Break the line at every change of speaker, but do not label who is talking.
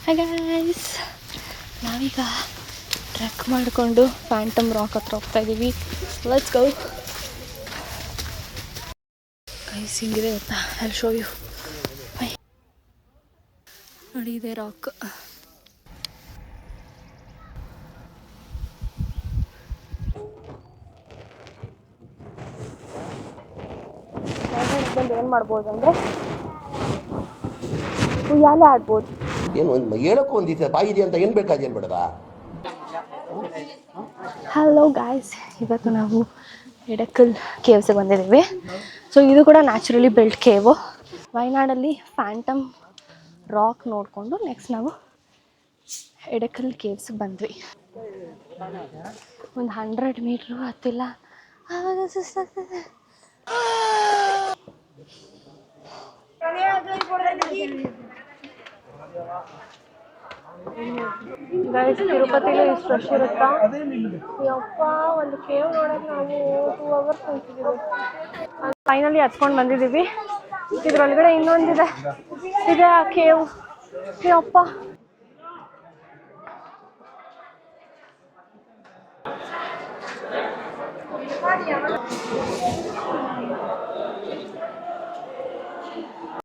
Hi guys, ನಾವೀಗ trek ಮಾಡಿಕೊಂಡು Phantom rock ಹತ್ರ ಹೋಗ್ತಾ ಇದ್ದೀವಿ. Let's go guys. ಹಿಂಗಿದೆ ಗೊತ್ತಾ, ಐ ಶೋ ಯು. ನೋಡಿ, ಇದೆ ರಾಕ್. ಬಂದು ಏನು ಮಾಡ್ಬೋದು ಅಂದರೆ ಉಯ್ಯಾಲೆ ಆಡ್ಬೋದು.
ಏನು ಹೇಳಕ್ಕೂ ಒಂದಿದೆ ಬಾಯಿ ಇದೆ ಅಂತ ಏನು ಬೇಕಾದೇನು ಬೇಡವಾ.
ಹಲೋ ಗಾಯ್ಸ್, ಇವತ್ತು ನಾವು ಎಡಕಲ್ ಕೇವ್ಸ್ಗೆ ಬಂದಿದ್ದೀವಿ. ಸೊ ಇದು ಕೂಡ ನ್ಯಾಚುರಲಿ ಬಿಲ್ಟ್ ಕೇವು. ವಯನಾಡಲ್ಲಿ ಫ್ಯಾಂಟಮ್ ರಾಕ್ ನೋಡಿಕೊಂಡು ನೆಕ್ಸ್ಟ್ ನಾವು ಎಡಕಲ್ ಕೇವ್ಸ್ಗೆ ಬಂದ್ವಿ. ಒಂದು 100 ಮೀಟ್ರು ಹತ್ತಿಲ್ಲ, ಆವಾಗ ಸುಸ್ತಾಗ್ತದೆ. ಗೈಸ್, ತಿರುಪತಿಲಿ ಇಷ್ಟು ರಶ್ ಇರುತ್ತಾ? ಯಪ್ಪ, ಒಂದು ಕೇವ್ ನೋಡೋಕೆ ನಾವು 2 ಅವರ್ಸ್ ನಿಂತಿದ್ದೀವಿ. ಫೈನಲಿ ಹತ್ಕೊಂಡು ಬಂದಿದ್ದೀವಿ. ಇದ್ರೊಳಗಡೆ ಇನ್ನೊಂದಿದೆ, ಇದೆ ಆ ಕೇವ್. ಯಪ್ಪ,